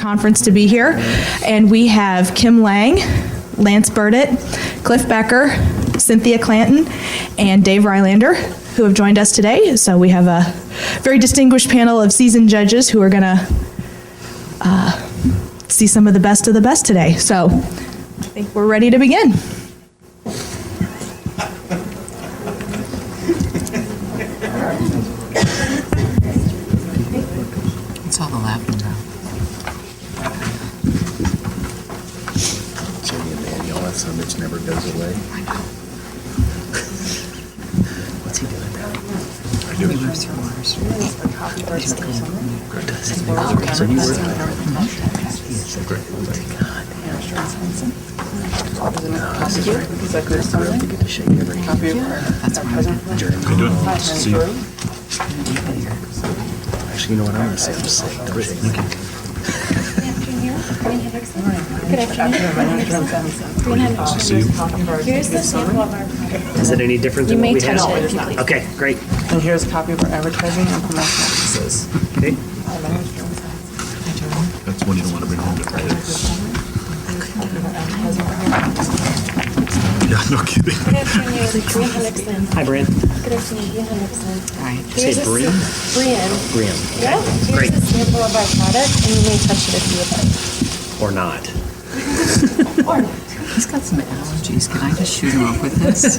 conference to be here. And we have Kim Lang, Lance Burdett, Cliff Becker, Cynthia Clanton, and Dave Rylander, who have joined us today. So we have a very distinguished panel of seasoned judges who are going to see some of the best today. So I think we're ready to begin. It's all the laughing now. So Mitch never goes away. I know. What's he doing now? He lives through Mars. So you were great. You get to shake every copy of That's what I'm doing. How you doing? See you. Actually, you know what I'm going to say? I'm just saying, don't shake. Good afternoon. Here's the sample of our product. Is it any different You than what may we touch have? it if you'd like. Okay, great. And here's a copy of our advertising and promotional pieces. Okay. That's one you don't want to bring home to kids. Yeah, no kidding. Good afternoon, Brian Hendrickson. Hi, Brian. Good afternoon, Brian Hendrickson. Right. Here's Say a Brian? Brian. Brian. Yeah. Great. Here's a sample of our product, and you may touch it if you would like. Or not. Or not. He's got some allergies. Can I just shoot him up with this?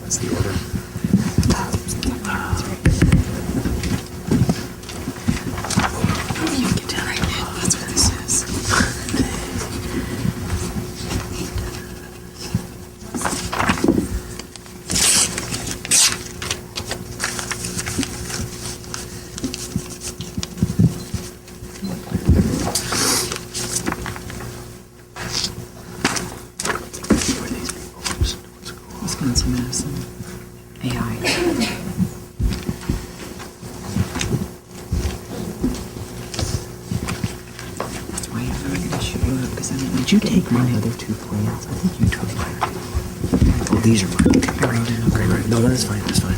That's the order. Get down right now. That's what this is. Wisconsin-Madison. AI. That's why I'm going to shoot you up, because I didn't Did you take my other two plans? I think you took mine. Oh, these are mine. Okay, right. No, that's fine. That's fine.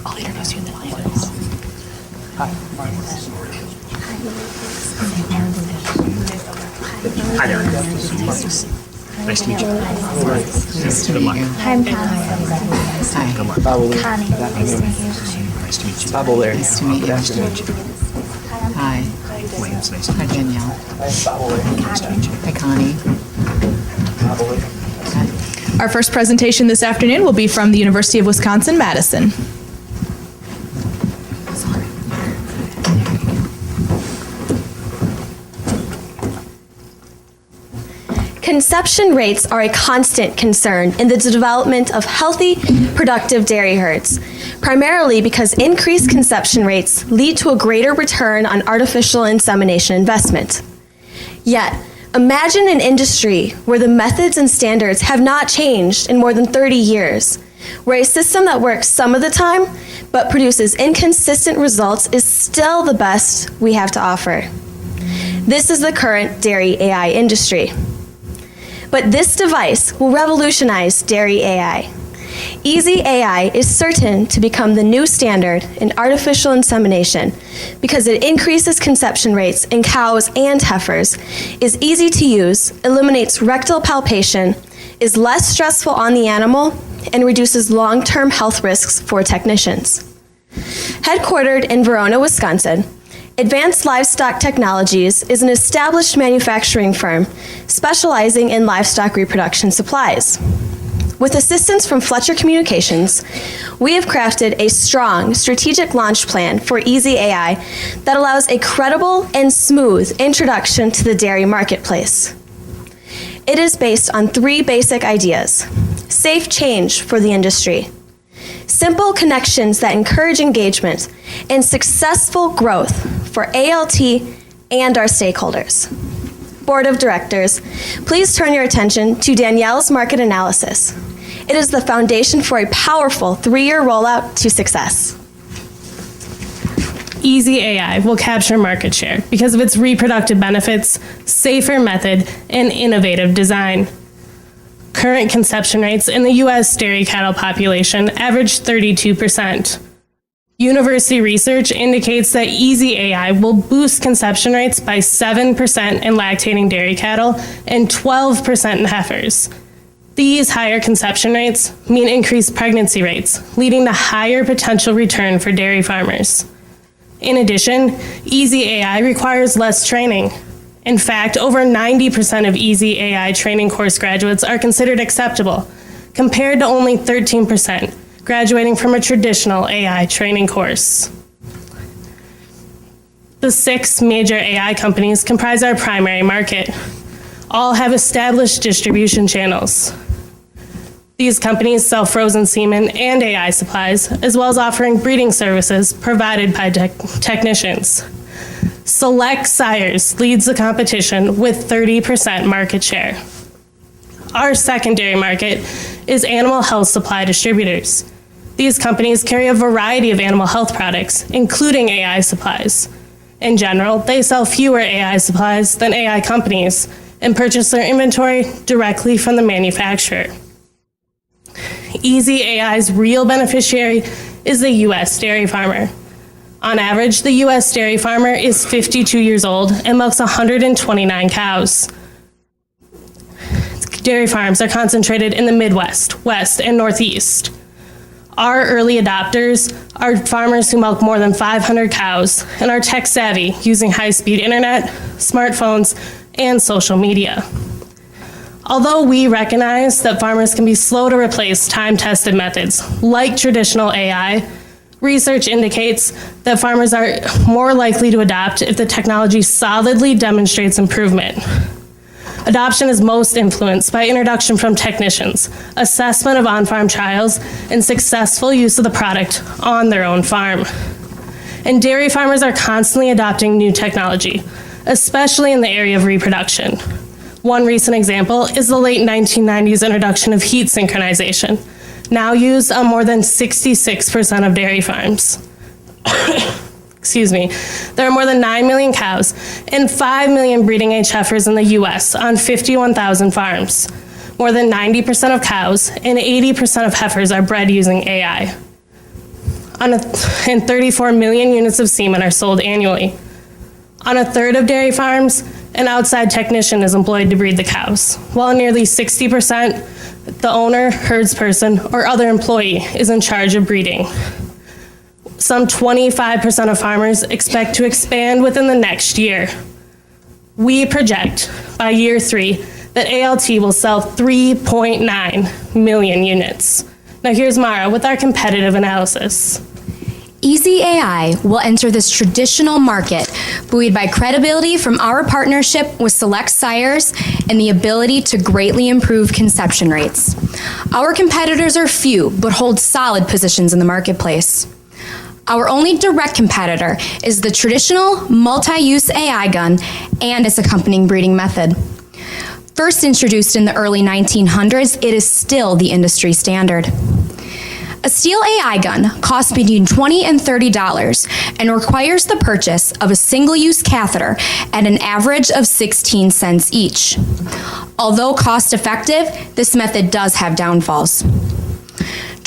I'll introduce you in the audience. Hi there. Nice to meet you. Nice to meet you. Hi, I'm Connie. Hi. Connie. Nice to meet you. Nice to meet you. Bobble there. Nice to meet you. Hi. Lance, nice to Hi, meet you. Danielle. Hi, Connie. Hi. Our first presentation this afternoon will be from the University of Wisconsin-Madison. Conception rates are a constant concern in the development of healthy, productive dairy herds, primarily because increased conception rates lead to a greater return on artificial insemination investment. Yet, imagine an industry where the methods and standards have not changed in more than 30 years, where a system that works some of the time but produces inconsistent results is still the best we have to offer. This is the current dairy AI industry. But this device will revolutionize dairy AI. Easy AI is certain to become the new standard in artificial insemination because it increases conception rates in cows and heifers, is easy to use, eliminates rectal palpation, is less stressful on the animal, and reduces long-term health risks for technicians. Headquartered in Verona, Wisconsin, Advanced Livestock Technologies is an established manufacturing firm specializing in livestock reproduction supplies. With assistance from Fletcher Communications, we have crafted a strong strategic launch plan for Easy AI that allows a credible and smooth introduction to the dairy marketplace. It is based on 3 basic ideas: safe change for the industry, simple connections that encourage engagement, and successful growth for ALT and our stakeholders. Board of Directors, please turn your attention to Danielle's market analysis. It is the foundation for a powerful 3-year rollout to success. Easy AI will capture market share because of its reproductive benefits, safer method, and innovative design. Current conception rates in the U.S. dairy cattle population average 32%. University research indicates that Easy AI will boost conception rates by 7% in lactating dairy cattle and 12% in heifers. These higher conception rates mean increased pregnancy rates, leading to higher potential return for dairy farmers. In addition, Easy AI requires less training. In fact, over 90% of Easy AI training course graduates are considered acceptable, compared to only 13% graduating from a traditional AI training course. The 6 major AI companies comprise our primary market. All have established distribution channels. These companies sell frozen semen and AI supplies, as well as offering breeding services provided by technicians. Select Sires leads the competition with 30% market share. Our secondary market is animal health supply distributors. These companies carry a variety of animal health products, including AI supplies. In general, they sell fewer AI supplies than AI companies and purchase their inventory directly from the manufacturer. Easy AI's real beneficiary is the U.S. dairy farmer. On average, the U.S. dairy farmer is 52 years old and milks 129 cows. Dairy farms are concentrated in the Midwest, West, and Northeast. Our early adopters are farmers who milk more than 500 cows and are tech savvy, using high-speed internet, smartphones, and social media. Although we recognize that farmers can be slow to replace time-tested methods like traditional AI, research indicates that farmers are more likely to adopt if the technology solidly demonstrates improvement. Adoption is most influenced by introduction from technicians, assessment of on-farm trials, and successful use of the product on their own farm. And dairy farmers are constantly adopting new technology, especially in the area of reproduction. One recent example is the late 1990s introduction of heat synchronization, now used on more than 66% of dairy farms. Excuse me. There are more than 9 million cows and 5 million breeding age heifers in the U.S. on 51,000 farms. More than 90% of cows and 80% of heifers are bred using AI. And 34 million units of semen are sold annually. On a third of dairy farms, an outside technician is employed to breed the cows, while nearly 60%, the owner, herdsperson, or other employee is in charge of breeding. Some 25% of farmers expect to expand within the next year. We project by year 3 that ALT will sell 3.9 million units. Now here's Mara with our competitive analysis. Easy AI will enter this traditional market buoyed by credibility from our partnership with Select Sires and the ability to greatly improve conception rates. Our competitors are few, but hold solid positions in the marketplace. Our only direct competitor is the traditional multi-use AI gun and its accompanying breeding method. First introduced in the early 1900s, it is still the industry standard. A steel AI gun costs between $20 and $30 and requires the purchase of a single-use catheter at an average of 16 cents each. Although cost-effective, this method does have downfalls.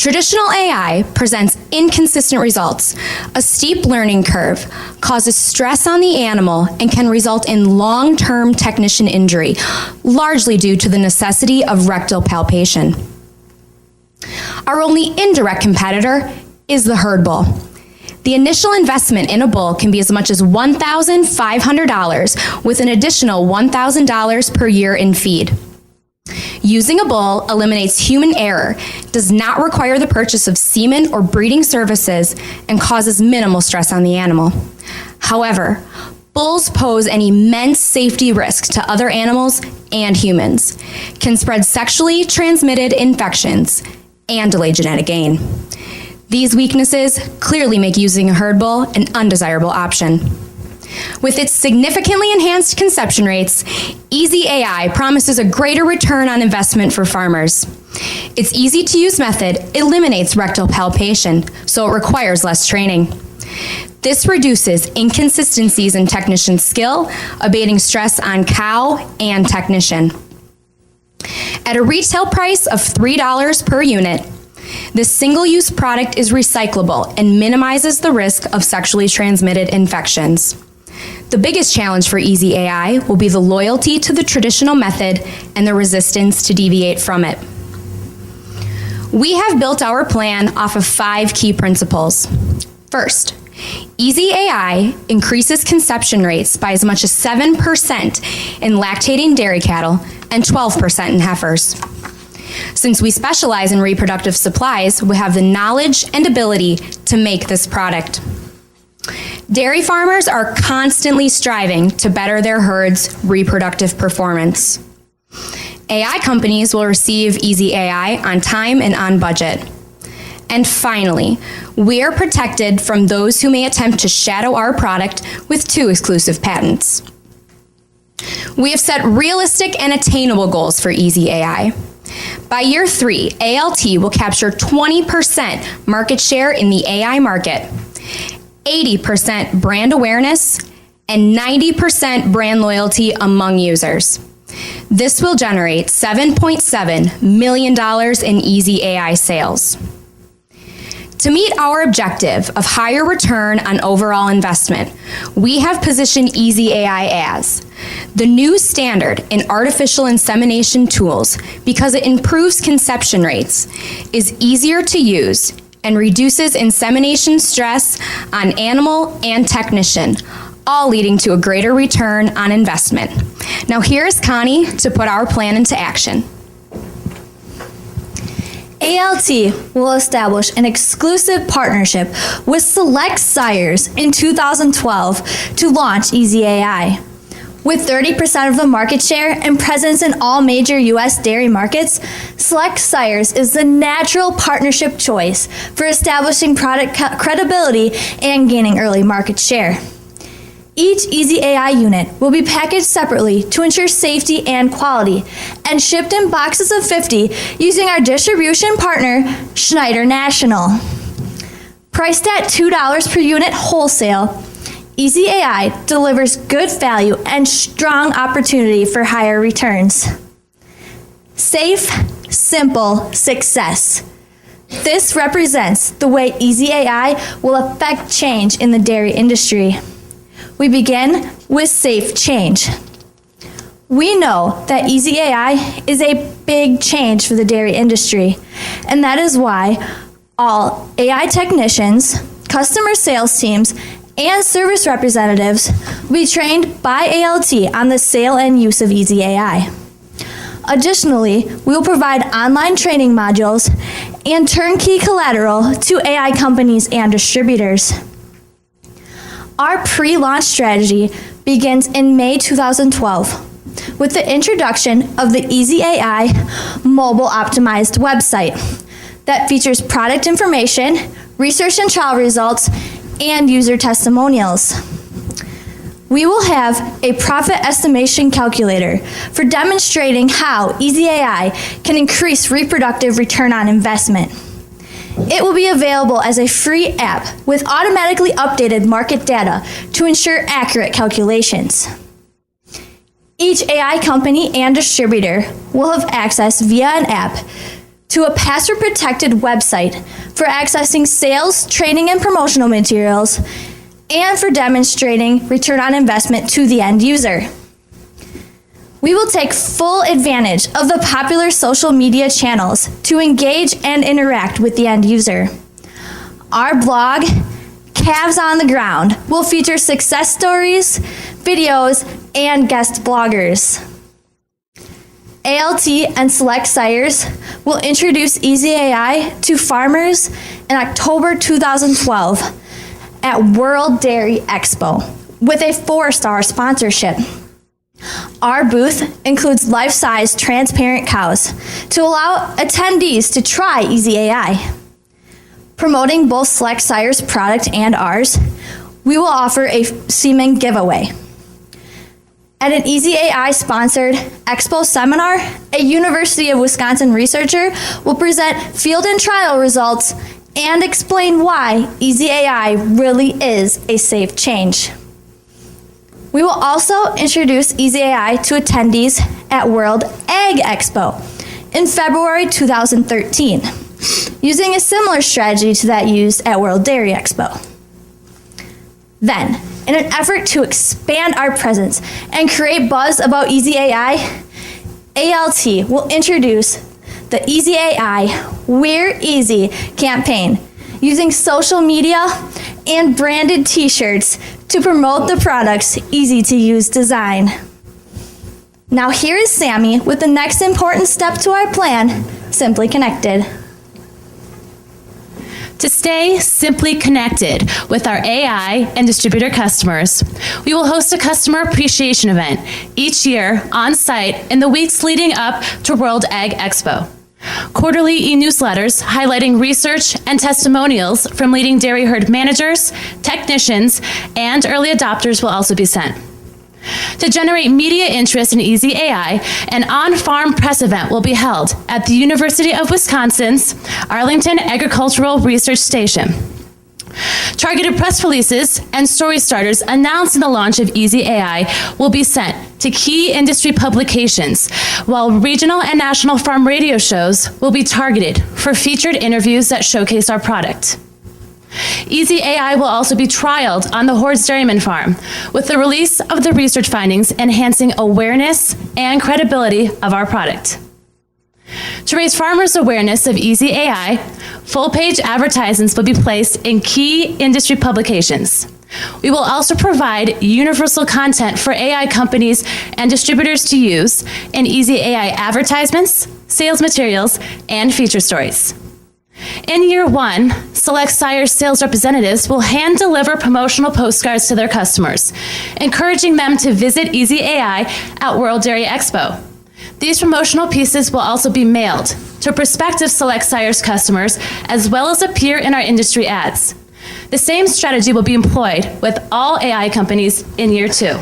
Traditional AI presents inconsistent results. A steep learning curve causes stress on the animal and can result in long-term technician injury, largely due to the necessity of rectal palpation. Our only indirect competitor is the herd bull. The initial investment in a bull can be as much as $1,500 with an additional $1,000 per year in feed. Using a bull eliminates human error, does not require the purchase of semen or breeding services, and causes minimal stress on the animal. However, bulls pose an immense safety risk to other animals and humans, can spread sexually transmitted infections, and delay genetic gain. These weaknesses clearly make using a herd bull an undesirable option. With its significantly enhanced conception rates, Easy AI promises a greater return on investment for farmers. Its easy-to-use method eliminates rectal palpation, so it requires less training. This reduces inconsistencies in technician skill, abating stress on cow and technician. At a retail price of $3 per unit, this single-use product is recyclable and minimizes the risk of sexually transmitted infections. The biggest challenge for Easy AI will be the loyalty to the traditional method and the resistance to deviate from it. We have built our plan off of 5 key principles. First, Easy AI increases conception rates by as much as 7% in lactating dairy cattle and 12% in heifers. Since we specialize in reproductive supplies, we have the knowledge and ability to make this product. Dairy farmers are constantly striving to better their herd's reproductive performance. AI companies will receive Easy AI on time and on budget. And finally, we are protected from those who may attempt to shadow our product with 2 exclusive patents. We have set realistic and attainable goals for Easy AI. By year 3, ALT will capture 20% market share in the AI market, 80% brand awareness, and 90% brand loyalty among users. This will generate $7.7 million in Easy AI sales. To meet our objective of higher return on overall investment, we have positioned Easy AI as the new standard in artificial insemination tools because it improves conception rates, is easier to use, and reduces insemination stress on animal and technician, all leading to a greater return on investment. Now here is Connie to put our plan into action. ALT will establish an exclusive partnership with Select Sires in 2012 to launch Easy AI. With 30% of the market share and presence in all major U.S. dairy markets, Select Sires is the natural partnership choice for establishing product credibility and gaining early market share. Each Easy AI unit will be packaged separately to ensure safety and quality and shipped in boxes of 50 using our distribution partner, Schneider National. Priced at $2 per unit wholesale, Easy AI delivers good value and strong opportunity for higher returns. Safe, simple success. This represents the way Easy AI will affect change in the dairy industry. We begin with safe change. We know that Easy AI is a big change for the dairy industry, and that is why all AI technicians, customer sales teams, and service representatives will be trained by ALT on the sale and use of Easy AI. Additionally, we will provide online training modules and turnkey collateral to AI companies and distributors. Our pre-launch strategy begins in May 2012 with the introduction of the Easy AI mobile optimized website that features product information, research and trial results, and user testimonials. We will have a profit estimation calculator for demonstrating how Easy AI can increase reproductive return on investment. It will be available as a free app with automatically updated market data to ensure accurate calculations. Each AI company and distributor will have access via an app to a password-protected website for accessing sales, training, and promotional materials, and for demonstrating return on investment to the end user. We will take full advantage of the popular social media channels to engage and interact with the end user. Our blog, Calves on the Ground, will feature success stories, videos, and guest bloggers. ALT and Select Sires will introduce Easy AI to farmers in October 2012 at World Dairy Expo with a 4-star sponsorship. Our booth includes life-size transparent cows to allow attendees to try Easy AI. Promoting both Select Sires product and ours, we will offer a semen giveaway. At an Easy AI-sponsored Expo seminar, a University of Wisconsin researcher will present field and trial results and explain why Easy AI really is a safe change. We will also introduce Easy AI to attendees at World Ag Expo in February 2013, using a similar strategy to that used at World Dairy Expo. Then, in an effort to expand our presence and create buzz about Easy AI, ALT will introduce the Easy AI We're Easy campaign, using social media and branded t-shirts to promote the product's easy-to-use design. Now here is Sammy with the next important step to our plan, Simply Connected. To stay simply connected with our AI and distributor customers, we will host a customer appreciation event each year on site in the weeks leading up to World Ag Expo. Quarterly e-newsletters highlighting research and testimonials from leading dairy herd managers, technicians, and early adopters will also be sent. To generate media interest in Easy AI, an on-farm press event will be held at the University of Wisconsin's Arlington Agricultural Research Station. Targeted press releases and story starters announcing the launch of Easy AI will be sent to key industry publications, while regional and national farm radio shows will be targeted for featured interviews that showcase our product. Easy AI will also be trialed on the Hordes Dairyman farm, with the release of the research findings enhancing awareness and credibility of our product. To raise farmers' awareness of Easy AI, full-page advertisements will be placed in key industry publications. We will also provide universal content for AI companies and distributors to use in Easy AI advertisements, sales materials, and feature stories. In year one, Select Sires sales representatives will hand-deliver promotional postcards to their customers, encouraging them to visit Easy AI at World Dairy Expo. These promotional pieces will also be mailed to prospective Select Sires customers, as well as appear in our industry ads. The same strategy will be employed with all AI companies in year two.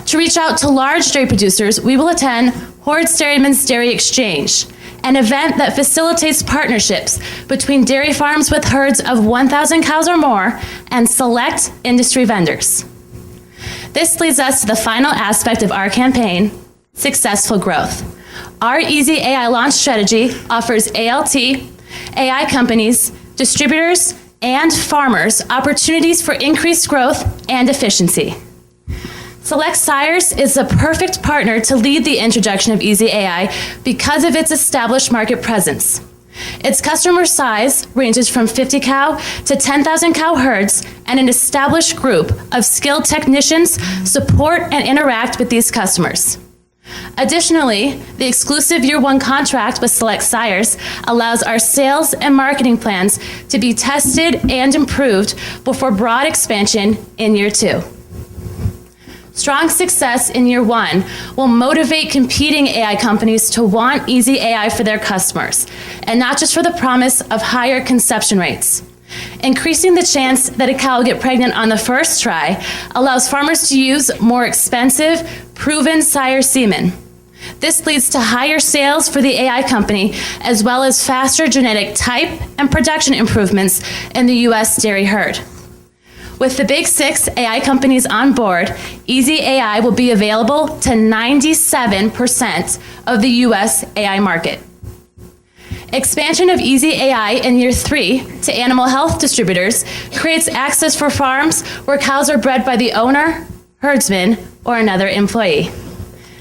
To reach out to large dairy producers, we will attend Hordes Dairyman's Dairy Exchange, an event that facilitates partnerships between dairy farms with herds of 1,000 cows or more and select industry vendors. This leads us to the final aspect of our campaign, successful growth. Our Easy AI launch strategy offers ALT, AI companies, distributors, and farmers opportunities for increased growth and efficiency. Select Sires is the perfect partner to lead the introduction of Easy AI because of its established market presence. Its customer size ranges from 50 cow to 10,000 cow herds, and an established group of skilled technicians support and interact with these customers. Additionally, the exclusive year one contract with Select Sires allows our sales and marketing plans to be tested and improved before broad expansion in year two. Strong success in year one will motivate competing AI companies to want Easy AI for their customers, and not just for the promise of higher conception rates. Increasing the chance that a cow will get pregnant on the first try allows farmers to use more expensive, proven sire semen. This leads to higher sales for the AI company, as well as faster genetic type and production improvements in the U.S. dairy herd. With the big 6 AI companies on board, Easy AI will be available to 97% of the U.S. AI market. Expansion of Easy AI in year 3 to animal health distributors creates access for farms where cows are bred by the owner, herdsman, or another employee.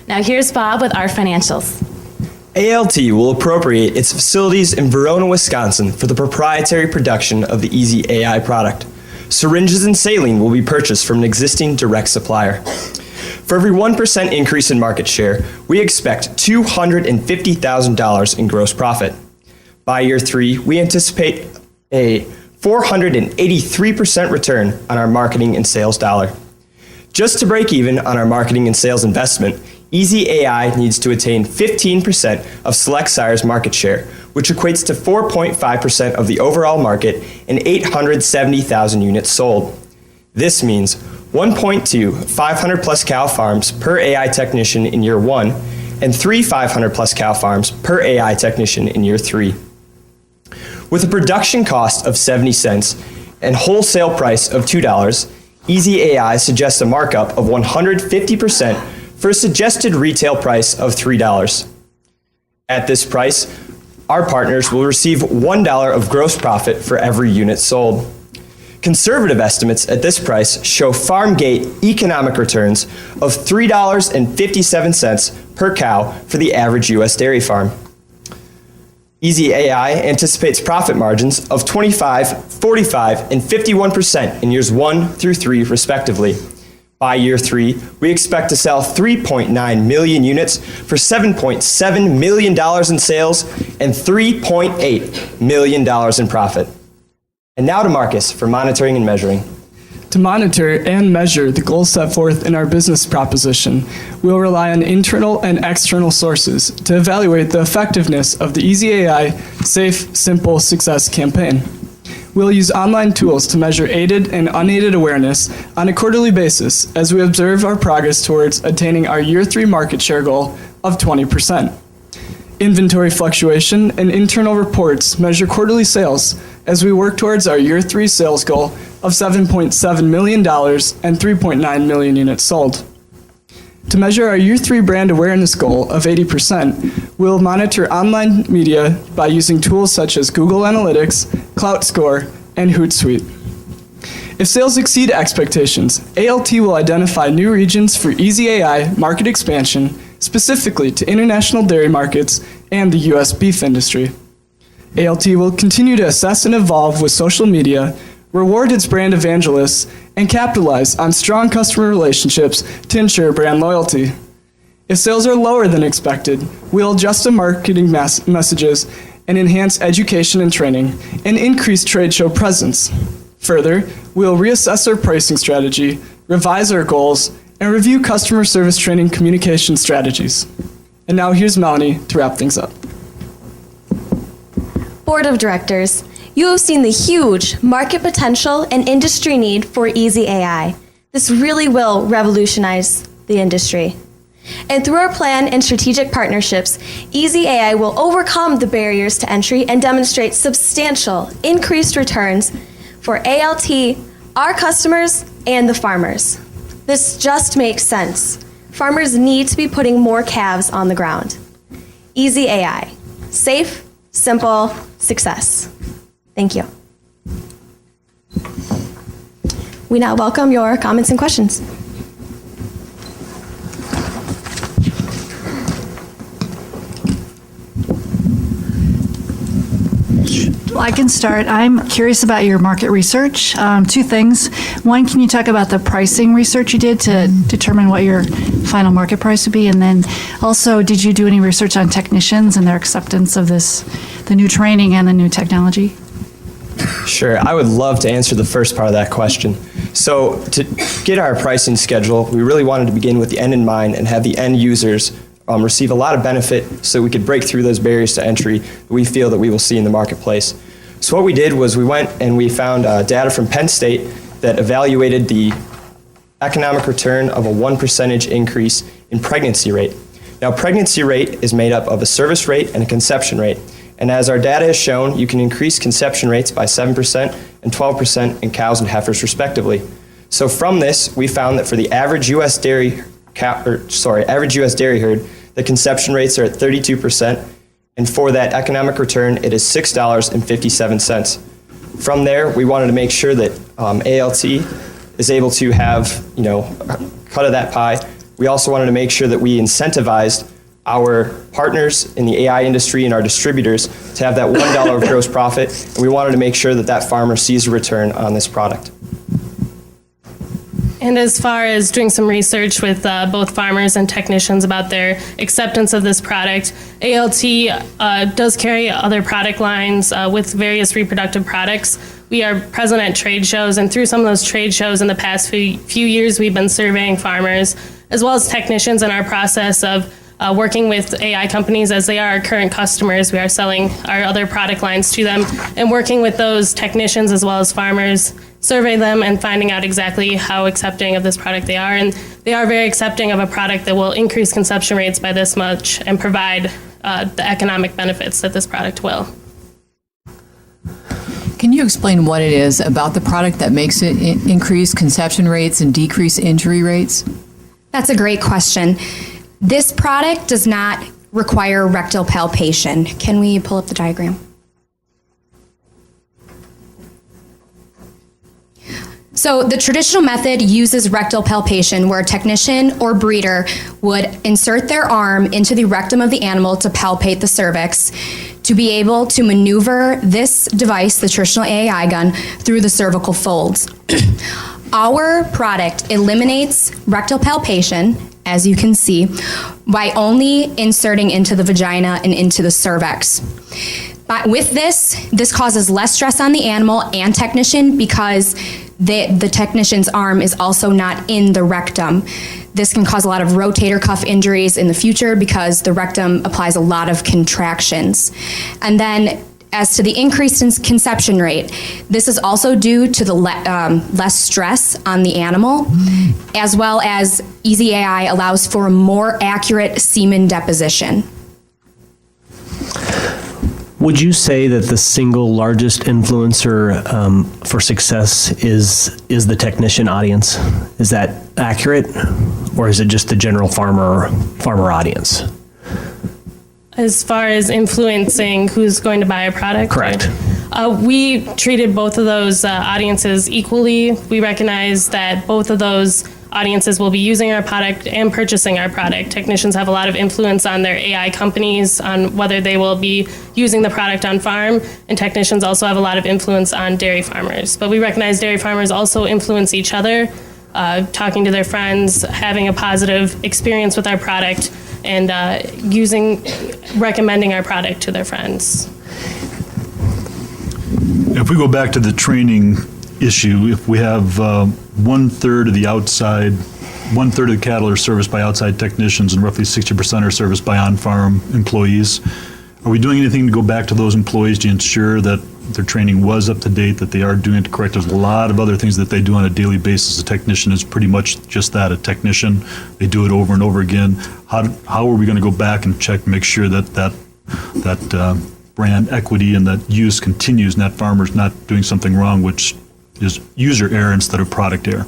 Now here's Bob with our financials. ALT will appropriate its facilities in Verona, Wisconsin for the proprietary production of the Easy AI product. Syringes and saline will be purchased from an existing direct supplier. For every 1% increase in market share, we expect $250,000 in gross profit. By year 3, we anticipate a 483% return on our marketing and sales dollar. Just to break even on our marketing and sales investment, Easy AI needs to attain 15% of Select Sires market share, which equates to 4.5% of the overall market and 870,000 units sold. This means 1.2 500-plus cow farms per AI technician in year 1 and 3 500-plus cow farms per AI technician in year 3. With a production cost of 70 cents and wholesale price of $2, Easy AI suggests a markup of 150% for a suggested retail price of $3. At this price, our partners will receive $1 of gross profit for every unit sold. Conservative estimates at this price show farm gate economic returns of $3.57 per cow for the average U.S. dairy farm. Easy AI anticipates profit margins of 25, 45, and 51% in years 1 through 3, respectively. By year 3, we expect to sell 3.9 million units for $7.7 million in sales and $3.8 million in profit. And now to Marcus for monitoring and measuring. To monitor and measure the goals set forth in our business proposition, we'll rely on internal and external sources to evaluate the effectiveness of the Easy AI Safe, Simple Success campaign. We'll use online tools to measure aided and unaided awareness on a quarterly basis as we observe our progress towards attaining our year 3 market share goal of 20%. Inventory fluctuation and internal reports measure quarterly sales as we work towards our year 3 sales goal of $7.7 million and 3.9 million units sold. To measure our year 3 brand awareness goal of 80%, we'll monitor online media by using tools such as Google Analytics, CloutScore, and Hootsuite. If sales exceed expectations, ALT will identify new regions for Easy AI market expansion, specifically to international dairy markets and the U.S. beef industry. ALT will continue to assess and evolve with social media, reward its brand evangelists, and capitalize on strong customer relationships to ensure brand loyalty. If sales are lower than expected, we'll adjust the marketing messages and enhance education and training and increase trade show presence. Further, we'll reassess our pricing strategy, revise our goals, and review customer service training communication strategies. And now here's Melanie to wrap things up. Board of Directors, you have seen the huge market potential and industry need for Easy AI. This really will revolutionize the industry. And through our plan and strategic partnerships, Easy AI will overcome the barriers to entry and demonstrate substantial increased returns for ALT, our customers, and the farmers. This just makes sense. Farmers need to be putting more calves on the ground. Easy AI. Safe, simple, success. Thank you. We now welcome your comments and questions. Well, I can start. I'm curious about your market research. 2 things. One, can you talk about the pricing research you did to determine what your final market price would be? And then also, did you do any research on technicians and their acceptance of the new training and the new technology? Sure, I would love to answer the first part of that question. So to get our pricing schedule, we really wanted to begin with the end in mind and have the end users receive a lot of benefit so we could break through those barriers to entry that we feel that we will see in the marketplace. So what we did was we went and we found data from Penn State that evaluated the economic return of a 1% increase in pregnancy rate. Now, pregnancy rate is made up of a service rate and a conception rate. And as our data has shown, you can increase conception rates by 7% and 12% in cows and heifers, respectively. So from this, we found that for the average U.S. dairy herd, the conception rates are at 32%, and for that economic return, it is $6.57. From there, we wanted to make sure that ALT is able to have, a cut of that pie. We also wanted to make sure that we incentivized our partners in the AI industry and our distributors to have that $1 of gross profit, and we wanted to make sure that that farmer sees a return on this product. And as far as doing some research with both farmers and technicians about their acceptance of this product, ALT does carry other product lines with various reproductive products. We are present at trade shows, and through some of those trade shows in the past few years, we've been surveying farmers as well as technicians in our process of working with AI companies as they are our current customers. We are selling our other product lines to them and working with those technicians as well as farmers, survey them and finding out exactly how accepting of this product they are. And they are very accepting of a product that will increase conception rates by this much and provide the economic benefits that this product will. Can you explain what it is about the product that makes it increase conception rates and decrease injury rates? That's a great question. This product does not require rectal palpation. Can we pull up the diagram? So the traditional method uses rectal palpation, where a technician or breeder would insert their arm into the rectum of the animal to palpate the cervix to be able to maneuver this device, the traditional AI gun, through the cervical folds. Our product eliminates rectal palpation, as you can see, by only inserting into the vagina and into the cervix. But with this causes less stress on the animal and technician because the technician's arm is also not in the rectum. This can cause a lot of rotator cuff injuries in the future because the rectum applies a lot of contractions. And then as to the increase in conception rate, this is also due to the less stress on the animal, as well as Easy AI allows for a more accurate semen deposition. Would you say that the single largest influencer for success is the technician audience? Is that accurate, or is it just the general farmer audience? As far as influencing who's going to buy a product? Correct. We treated both of those audiences equally. We recognize that both of those audiences will be using our product and purchasing our product. Technicians have a lot of influence on their AI companies on whether they will be using the product on farm, and technicians also have a lot of influence on dairy farmers. But we recognize dairy farmers also influence each other, talking to their friends, having a positive experience with our product, and recommending our product to their friends. If we go back to the training issue, if we have 1/3 of the cattle are serviced by outside technicians and roughly 60% are serviced by on-farm employees, are we doing anything to go back to those employees to ensure that their training was up to date, that they are doing it correct? There's a lot of other things that they do on a daily basis. A technician is pretty much just that, a technician. They do it over and over again. How are we going to go back and check, make sure that brand equity and that use continues and that farmer's not doing something wrong, which is user error instead of product error?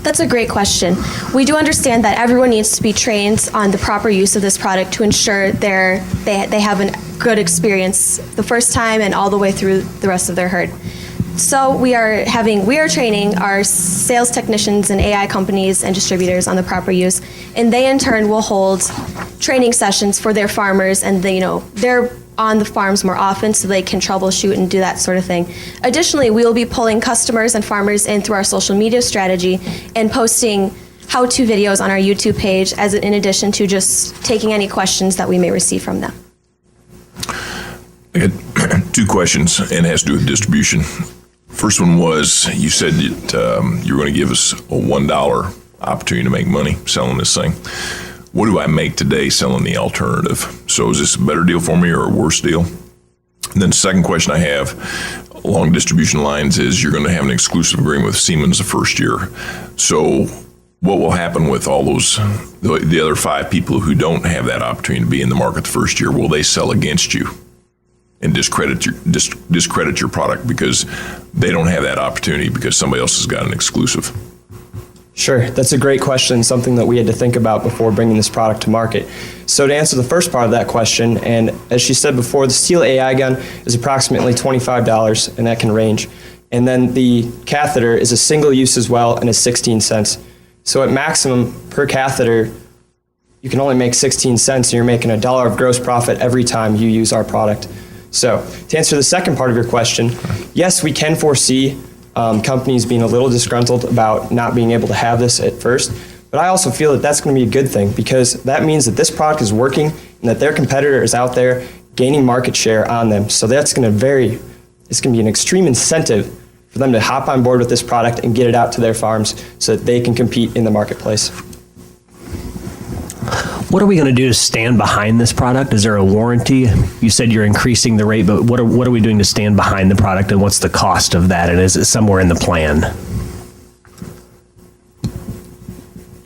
That's a great question. We do understand that everyone needs to be trained on the proper use of this product to ensure they have a good experience the first time and all the way through the rest of their herd. So we are training our sales technicians and AI companies and distributors on the proper use, and they in turn will hold training sessions for their farmers, and they're on the farms more often so they can troubleshoot and do that sort of thing. Additionally, we will be pulling customers and farmers in through our social media strategy and posting how-to videos on our YouTube page in addition to just taking any questions that we may receive from them. I had two questions, and it has to do with distribution. First one was, you said that you were going to give us a $1 opportunity to make money selling this thing. What do I make today selling the alternative? So is this a better deal for me or a worse deal? And then the second question I have along distribution lines is, you're going to have an exclusive agreement with Siemens the first year. So what will happen with all those, the other 5 people who don't have that opportunity to be in the market the first year? Will they sell against you and discredit your product because they don't have that opportunity because somebody else has got an exclusive? Sure, that's a great question, something that we had to think about before bringing this product to market. So to answer the first part of that question, and as she said before, the steel AI gun is approximately $25, and that can range. And then the catheter is a single use as well and is 16 cents. So at maximum per catheter, you can only make 16 cents, and you're making $1 of gross profit every time you use our product. So to answer the second part of your question, yes, we can foresee companies being a little disgruntled about not being able to have this at first, but I also feel that that's going to be a good thing, because that means that this product is working and that their competitor is out there gaining market share on them. So that's going to it's going to be an extreme incentive for them to hop on board with this product and get it out to their farms so that they can compete in the marketplace. What are we going to do to stand behind this product? Is there a warranty? You said you're increasing the rate, but what are we doing to stand behind the product, and what's the cost of that, and is it somewhere in the plan?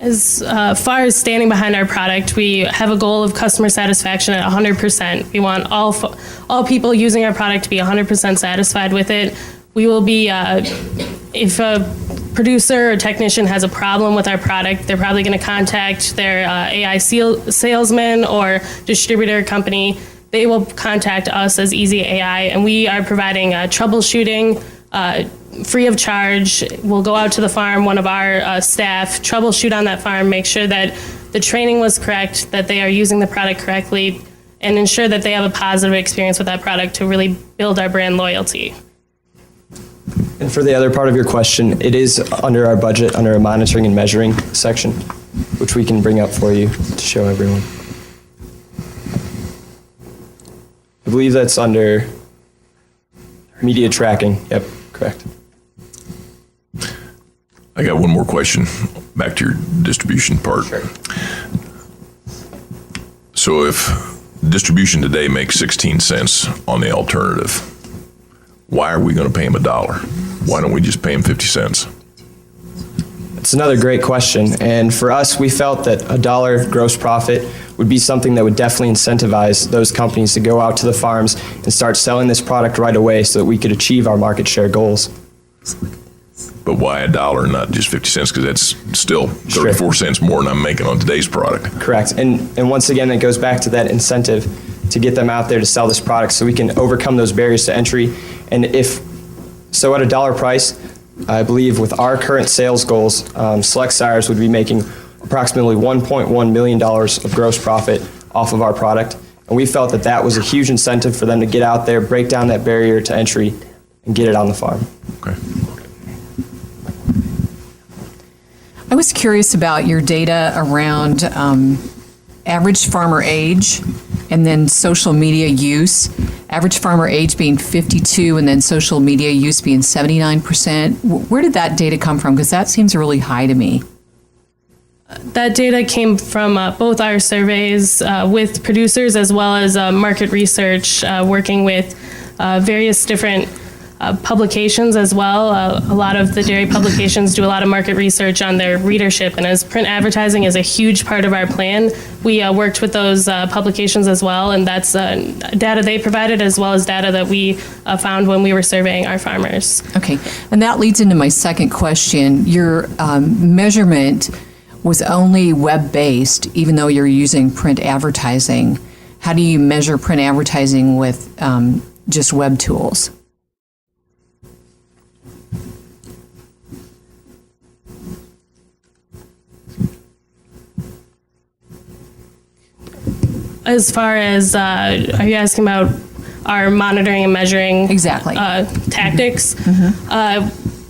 As far as standing behind our product, we have a goal of customer satisfaction at 100%. We want all people using our product to be 100% satisfied with it. We will be, if a producer or technician has a problem with our product, they're probably going to contact their AI salesman or distributor company. They will contact us as Easy AI, and we are providing troubleshooting free of charge. We'll go out to the farm, one of our staff, troubleshoot on that farm, make sure that the training was correct, that they are using the product correctly, and ensure that they have a positive experience with that product to really build our brand loyalty. And for the other part of your question, it is under our budget, under a monitoring and measuring section, which we can bring up for you to show everyone. I believe that's under media tracking. Yep, correct. I got one more question, back to your distribution part. Sure. So if distribution today makes 16 cents on the alternative, why are we going to pay him $1? Why don't we just pay him 50 cents? It's another great question. And for us, we felt that $1 gross profit would be something that would definitely incentivize those companies to go out to the farms and start selling this product right away so that we could achieve our market share goals. But why $1, not just 50 cents? Because that's still 34 cents more than I'm making on today's product. Correct. And once again, it goes back to that incentive to get them out there to sell this product so we can overcome those barriers to entry. And if so, at $1 price, I believe with our current sales goals, Select Sires would be making approximately $1.1 million of gross profit off of our product. And we felt that that was a huge incentive for them to get out there, break down that barrier to entry, and get it on the farm. Okay. I was curious about your data around average farmer age and then social media use. Average farmer age being 52 and then social media use being 79%. Where did that data come from? Because that seems really high to me. That data came from both our surveys with producers as well as market research, working with various different publications as well. A lot of the dairy publications do a lot of market research on their readership, and as print advertising is a huge part of our plan, we worked with those publications as well, and that's data they provided as well as data that we found when we were surveying our farmers. Okay, and that leads into my second question. Your measurement was only web-based, even though you're using print advertising. How do you measure print advertising with just web tools? As far as, are you asking about our monitoring and measuring tactics?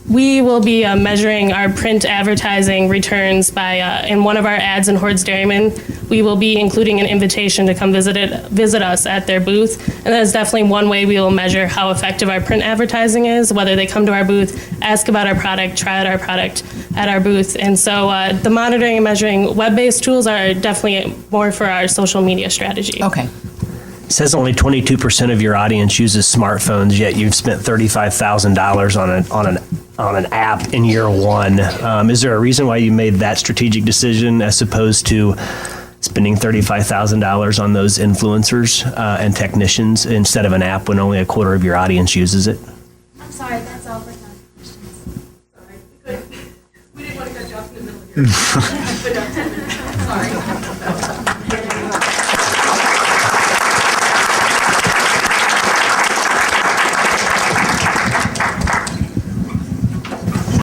We will be measuring our print advertising returns by, in one of our ads in Hordes Dairyman, we will be including an invitation to come visit us at their booth. And that is definitely one way we will measure how effective our print advertising is, whether they come to our booth, ask about our product, try out our product at our booth. And so the monitoring and measuring web-based tools are definitely more for our social media strategy. Okay. It says only 22% of your audience uses smartphones, yet you've spent $35,000 on an app in year one. Is there a reason why you made that strategic decision as opposed to spending $35,000 on those influencers and technicians instead of an app when only a quarter of your audience uses it? I'm sorry, that's all for time questions. Sorry. We didn't want to cut you off in the middle of your Sorry.